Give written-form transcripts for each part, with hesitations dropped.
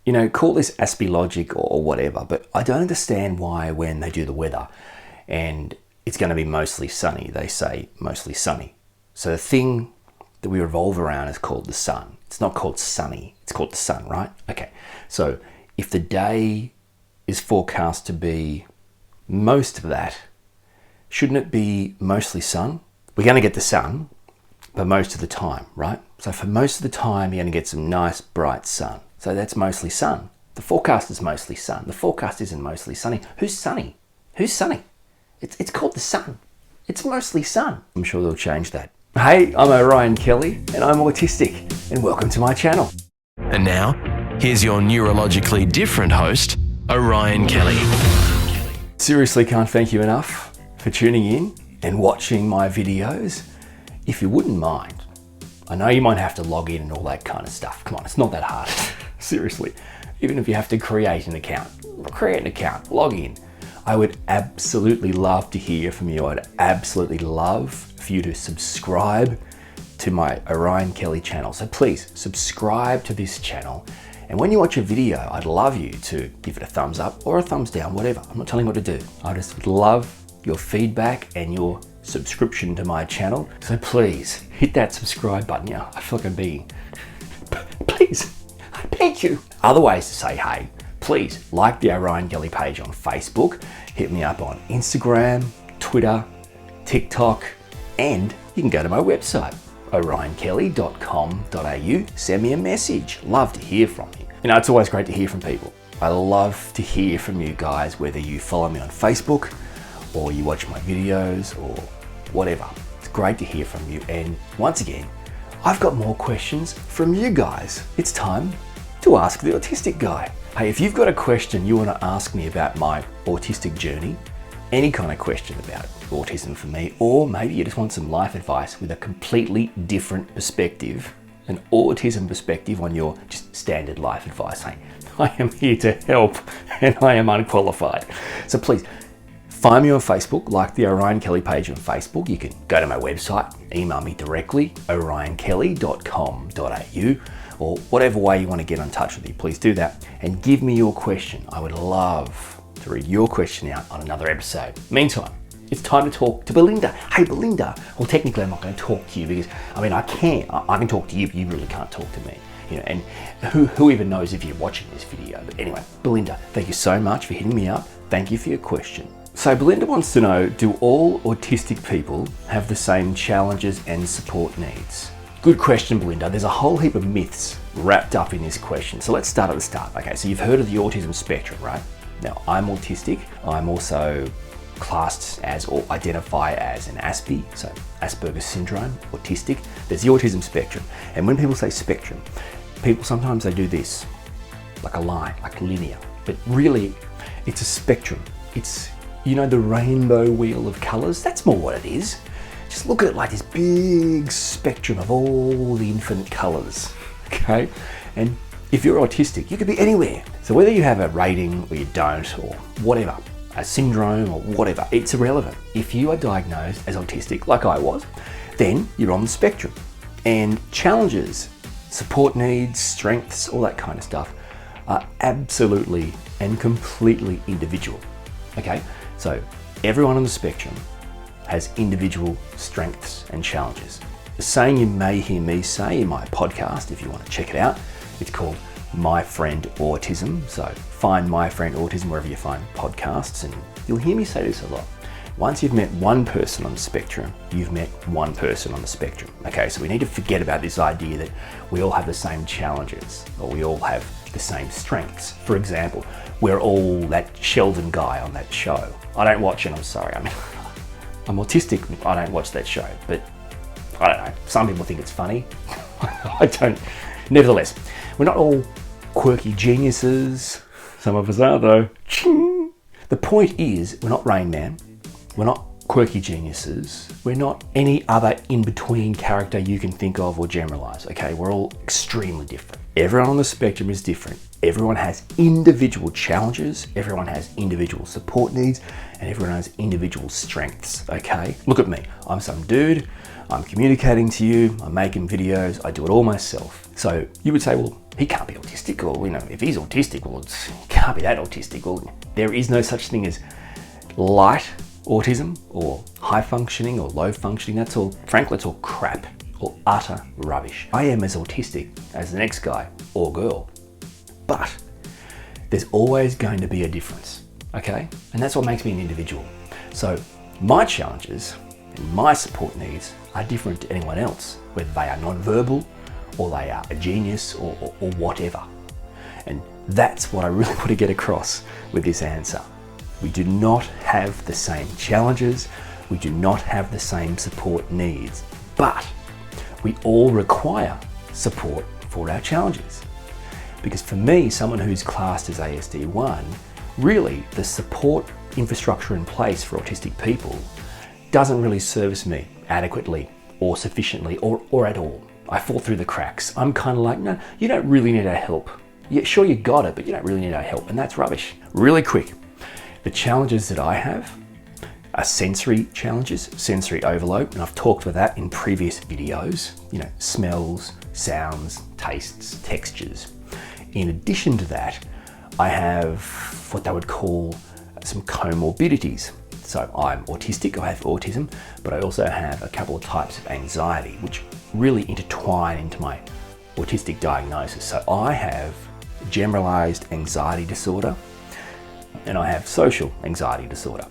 You know, call this logic or whatever, but I don't understand why when they do the weather and it's going to be mostly sunny, they say mostly sunny. So the thing that we revolve around is called the sun. It's not called sunny, it's called the sun, right? Okay, so if the day is forecast to be most of that, shouldn't it be mostly sun? We're going to get the sun, but most of the time, right? So for most of the time, you're going to get some nice bright sun. So that's mostly sun. The forecast is mostly sun. The forecast isn't mostly sunny. Who's sunny? Who's sunny? It's called the sun. It's mostly sun. I'm sure they'll change that. Hey, I'm Orion Kelly and I'm autistic, and welcome to my channel. And now, here's your neurologically different host, Orion Kelly. Seriously, can't thank you enough for tuning in and watching my videos. If you wouldn't mind, I know you might have to log in and all that kind of stuff. Come on, it's not that hard. Seriously, even if you have to create an account, log in. I would absolutely love to hear from you. I'd absolutely love for you to subscribe to my Orion Kelly channel. So please subscribe to this channel. And when you watch a video, I'd love you to give it a thumbs up or a thumbs down, whatever. I'm not telling you what to do. I just would love your feedback and your subscription to my channel. So please hit that subscribe button. Yeah, I feel like I'm being, please, I beg you. Other ways to say hey, please like the Orion Kelly page on Facebook, hit me up on Instagram, Twitter, TikTok, and you can go to my website, orionkelly.com.au, send me a message. Love to hear from you. You know, it's always great to hear from people. I love to hear from you guys, whether you follow me on Facebook or you watch my videos or whatever. It's great to hear from you. And once again, I've got more questions from you guys. It's time to ask the autistic guy. Hey, if you've got a question you want to ask me about my autistic journey, any kind of question about autism for me, or maybe you just want some life advice with a completely different perspective, an autism perspective on your just standard life advice, hey, I am here to help and I am unqualified. So please, find me on Facebook, like the Orion Kelly page on Facebook. You can go to my website, email me directly, orionkelly.com.au, or whatever way you want to get in touch with me. Please do that and give me your question. I would love to read your question out on another episode. Meantime, it's time to talk to Belinda. Hey, Belinda. Well, technically, I'm not going to talk to you because, I mean, I can talk to you, but you really can't talk to me. You know, and who even knows if you're watching this video? But anyway, Belinda, thank you so much for hitting me up. Thank you for your question. So Belinda wants to know, do all autistic people have the same challenges and support needs? Good question, Belinda. There's a whole heap of myths wrapped up in this question. So let's start at the start. Okay, so you've heard of the autism spectrum, right? Now, I'm autistic. I'm also classed as or identify as an ASPI, so Asperger's syndrome, autistic. There's the autism spectrum. And when people say spectrum, people sometimes they do this, like a line, like linear. But really, it's a spectrum. It's, you know, the rainbow wheel of colors. That's more what it is. Just look at it like this big spectrum of all the infinite colors, okay? And if you're autistic, you could be anywhere. So whether you have a rating or you don't, or whatever, a syndrome or whatever, it's irrelevant. If you are diagnosed as autistic, like I was, then you're on the spectrum. And challenges, support needs, strengths, all that kind of stuff are absolutely and completely individual, okay? So everyone on the spectrum has individual strengths and challenges. The saying you may hear me say in my podcast, if you want to check it out, it's called My Friend Autism. So find My Friend Autism wherever you find podcasts, and you'll hear me say this a lot. Once you've met one person on the spectrum, you've met one person on the spectrum. Okay, so we need to forget about this idea that we all have the same challenges or we all have the same strengths. For example, we're all that Sheldon guy on that show. I don't watch it, I'm sorry. I mean, I'm autistic, I don't watch that show, but I don't know. Some people think it's funny. I don't. Nevertheless, we're not all quirky geniuses. Some of us are though. The point is, we're not Rain Man. We're not quirky geniuses. We're not any other in-between character you can think of or generalize, okay? We're all extremely different. Everyone on the spectrum is different. Everyone has individual challenges. Everyone has individual support needs, and everyone has individual strengths, okay? Look at me. I'm some dude. I'm communicating to you. I'm making videos. I do it all myself. So you would say, well, he can't be autistic, or, if he's autistic, well, he can't be that autistic. Well, there is no such thing as light autism or high functioning or low functioning. That's all crap or utter rubbish. I am as autistic as the next guy or girl, but there's always going to be a difference, okay? And that's what makes me an individual. So my challenges and my support needs are different to anyone else, whether they are non-verbal or they are a genius or whatever. And that's what I really want to get across with this answer. We do not have the same challenges, we do not have the same support needs, but we all require support for our challenges. Because for me, someone who's classed as ASD1, really the support infrastructure in place for autistic people doesn't really service me adequately or sufficiently or at all. I fall through the cracks. I'm kind of like, no, you don't really need our help. Yeah, sure, you got it, but you don't really need our help, and that's rubbish. Really quick, the challenges that I have are sensory challenges, sensory overload, and I've talked about that in previous videos, smells, sounds, tastes, textures. In addition to that, I have what they would call some comorbidities. So I'm autistic, I have autism, but I also have a couple of types of anxiety, which really intertwine into my autistic diagnosis. So I have generalized anxiety disorder, and I have social anxiety disorder.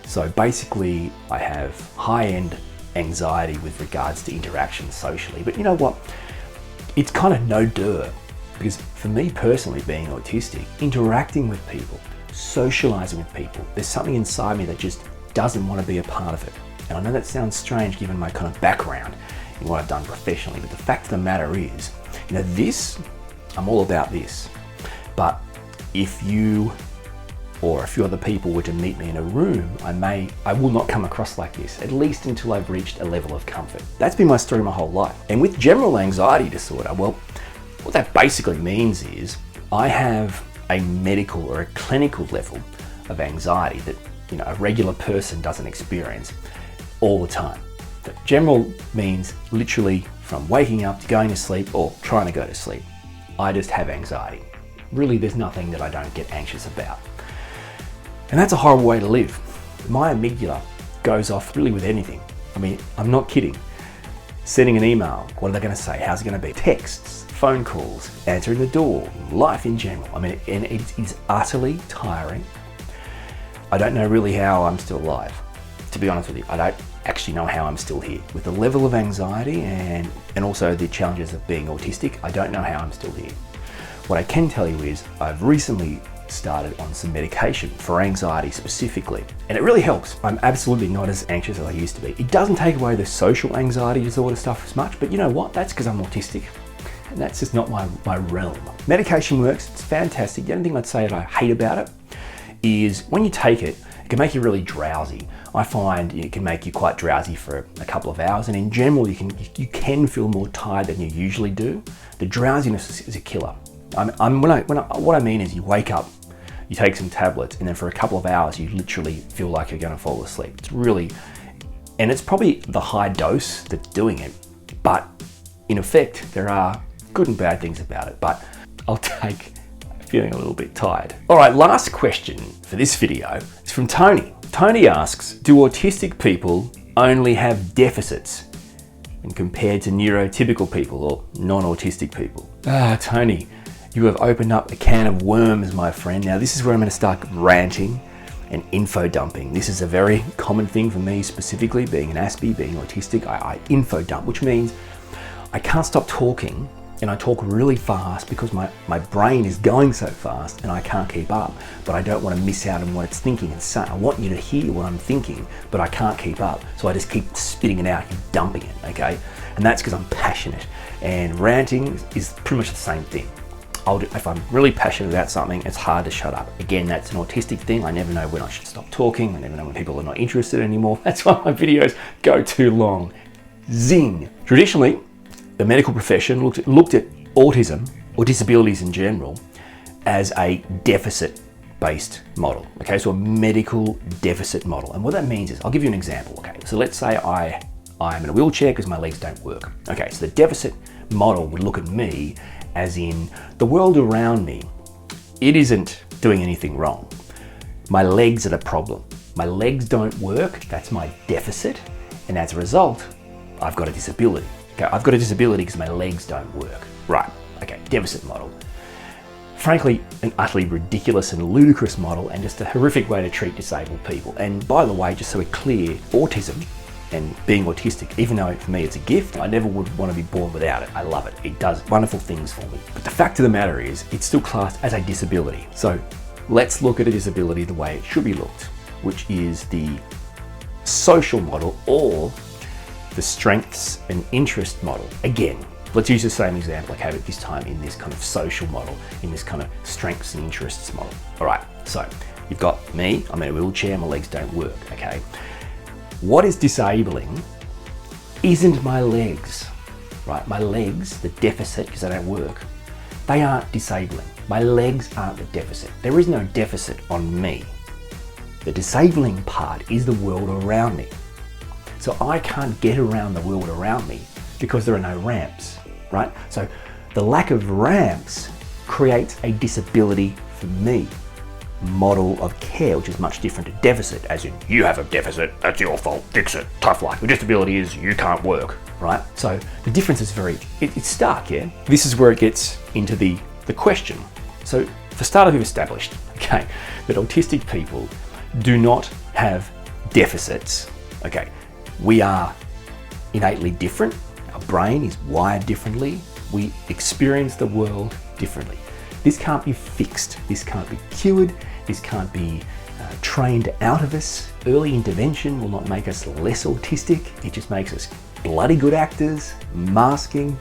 So basically, I have high-end anxiety with regards to interaction socially. But you know what? It's kind of no duh, because for me personally, being autistic, interacting with people, socializing with people, there's something inside me that just doesn't want to be a part of it. And I know that sounds strange given my kind of background in what I've done professionally, but the fact of the matter is, I'm all about this. But if you or a few other people were to meet me in a room, I will not come across like this, at least until I've reached a level of comfort. That's been my story my whole life. And with general anxiety disorder, well, what that basically means is I have a medical or a clinical level of anxiety that a regular person doesn't experience all the time. But general means literally from waking up to going to sleep or trying to go to sleep. I just have anxiety. Really, there's nothing that I don't get anxious about. And that's a horrible way to live. My amygdala goes off really with anything. I'm not kidding. Sending an email, what are they going to say? How's it going to be? Texts, phone calls, answering the door, life in general. And it is utterly tiring. I don't know really how I'm still alive. To be honest with you, I don't actually know how I'm still here. With the level of anxiety and also the challenges of being autistic, I don't know how I'm still here. What I can tell you is I've recently started on some medication for anxiety specifically, and it really helps. I'm absolutely not as anxious as I used to be. It doesn't take away the social anxiety disorder stuff as much, but you know what? That's because I'm autistic, and that's just not my realm. Medication works, it's fantastic. The only thing I'd say that I hate about it is when you take it, it can make you really drowsy. I find it can make you quite drowsy for a couple of hours, and in general, you can feel more tired than you usually do. The drowsiness is a killer. What I mean is you wake up, you take some tablets, and then for a couple of hours, you literally feel like you're gonna fall asleep. And it's probably the high dose that's doing it, but in effect, there are good and bad things about it, but I'll take feeling a little bit tired. All right, last question for this video is from Tony. Tony asks, do autistic people only have deficits when compared to neurotypical people or non-autistic people? Tony, you have opened up a can of worms, my friend. Now, this is where I'm going to start ranting and info dumping. This is a very common thing for me, specifically being an Aspie, being autistic. I info dump, which means I can't stop talking, and I talk really fast because my brain is going so fast and I can't keep up, but I don't want to miss out on what it's thinking and saying. I want you to hear what I'm thinking, but I can't keep up. So I just keep spitting it out and dumping it, okay? And that's because I'm passionate, and ranting is pretty much the same thing. If I'm really passionate about something, it's hard to shut up. Again, that's an autistic thing. I never know when I should stop talking. I never know when people are not interested anymore. That's why my videos go too long. Zing. Traditionally, the medical profession looked at autism or disabilities in general as a deficit-based model. Okay, so a medical deficit model. And what that means is, I'll give you an example. Okay, so let's say I'm in a wheelchair because my legs don't work. Okay, so the deficit model would look at me as in the world around me, it isn't doing anything wrong. My legs are the problem. My legs don't work, that's my deficit, and as a result, I've got a disability. Okay, I've got a disability because my legs don't work. Right, okay, deficit model. Frankly, an utterly ridiculous and ludicrous model, and just a horrific way to treat disabled people. And by the way, just so we're clear, autism and being autistic, even though for me it's a gift, I never would want to be born without it. I love it. It does wonderful things for me. But the fact of the matter is, it's still classed as a disability. So let's look at a disability the way it should be looked, which is the social model or the strengths and interest model. Again, let's use the same example, okay, but this time in this kind of social model, in this kind of strengths and interests model. All right, so you've got me, I'm in a wheelchair, my legs don't work, okay? What is disabling isn't my legs, right? My legs, the deficit, because they don't work, they aren't disabling. My legs aren't the deficit. There is no deficit on me. The disabling part is the world around me. So I can't get around the world around me because there are no ramps, right? So the lack of ramps creates a disability for me. Model of care, which is much different to deficit, as in you have a deficit, that's your fault, fix it, tough luck. The disability is you can't work, right? So the difference is it's stark, yeah? This is where it gets into the question. So for starters, we've established, okay, that autistic people do not have deficits, okay? We are innately different. Our brain is wired differently. We experience the world differently. This can't be fixed. This can't be cured. This can't be trained out of us. Early intervention will not make us less autistic. It just makes us bloody good actors, masking.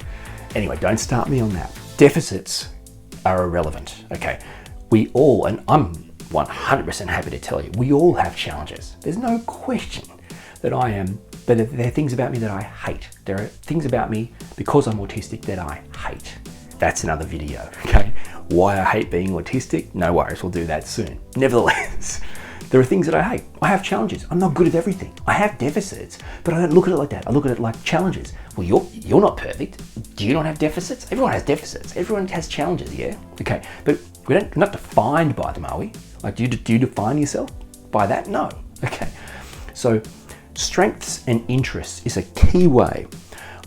Anyway, don't start me on that. Deficits are irrelevant, okay? We all, and I'm 100% happy to tell you, we all have challenges. There's no question that but there are things about me that I hate. There are things about me because I'm autistic that I hate. That's another video, okay? Why I hate being autistic? No worries, we'll do that soon. Nevertheless, there are things that I hate. I have challenges. I'm not good at everything. I have deficits, but I don't look at it like that. I look at it like challenges. Well, you're not perfect. Do you not have deficits? Everyone has deficits. Everyone has challenges, yeah? Okay, but we're not defined by them, are we? Like, do you define yourself by that? No. Okay, so strengths and interests is a key way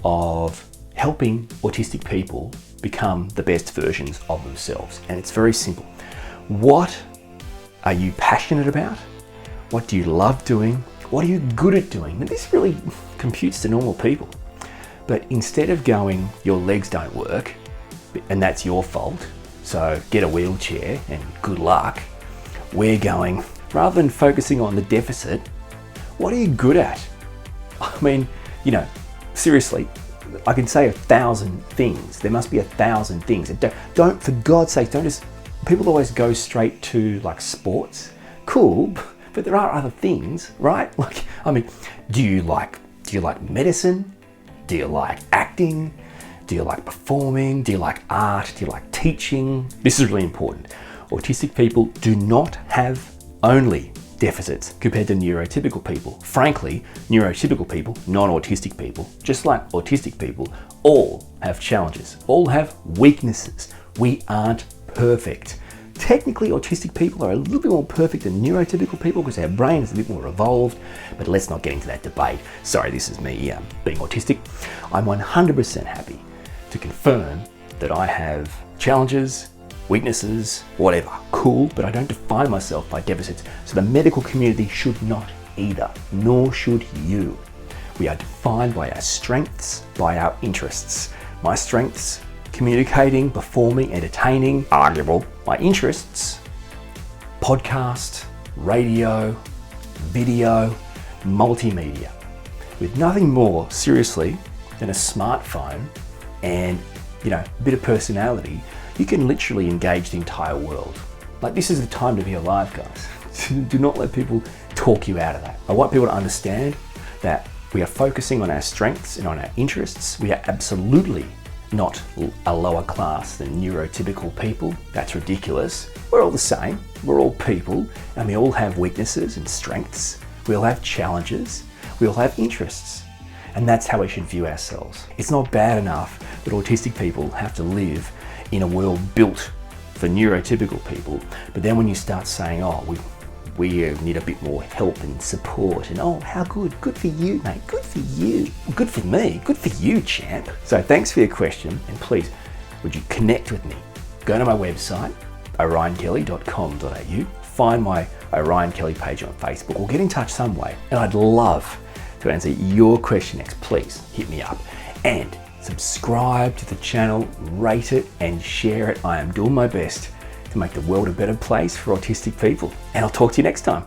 of helping autistic people become the best versions of themselves. And it's very simple. What are you passionate about? What do you love doing? What are you good at doing? And this really computes to normal people. But instead of going, your legs don't work, and that's your fault, so get a wheelchair and good luck, we're going, rather than focusing on the deficit, what are you good at? I mean, seriously, I can say 1,000 things. There must be 1,000 things. Don't, for God's sake, don't just, people always go straight to like sports. Cool, but there are other things, right? Like, I mean, do you like medicine? Do you like acting? Do you like performing? Do you like art? Do you like teaching? This is really important. Autistic people do not have only deficits compared to neurotypical people. Frankly, neurotypical people, non-autistic people, just like autistic people, all have challenges, all have weaknesses. We aren't perfect. Technically, autistic people are a little bit more perfect than neurotypical people because our brain is a bit more evolved, but let's not get into that debate. Sorry, this is me being autistic. I'm 100% happy to confirm that I have challenges, weaknesses, whatever, cool, but I don't define myself by deficits. So the medical community should not either, nor should you. We are defined by our strengths, by our interests. My strengths, communicating, performing, entertaining, arguable. My interests, podcast, radio, video, multimedia. With nothing more, seriously, than a smartphone and, a bit of personality, you can literally engage the entire world. Like, this is the time to be alive, guys. Do not let people talk you out of that. I want people to understand that we are focusing on our strengths and on our interests. We are absolutely not a lower class than neurotypical people. That's ridiculous. We're all the same. We're all people, and we all have weaknesses and strengths. We all have challenges. We all have interests. And that's how we should view ourselves. It's not bad enough that autistic people have to live in a world built for neurotypical people. But then when you start saying, oh, we need a bit more help and support, and oh, how good for you, mate, good for you, good for me, good for you, champ. So thanks for your question, and would you connect with me? Go to my website, orionkelly.com.au, find my Orion Kelly page on Facebook, or get in touch some way, and I'd love to answer your question next. Please hit me up and subscribe to the channel, rate it and share it. I am doing my best to make the world a better place for autistic people, and I'll talk to you next time.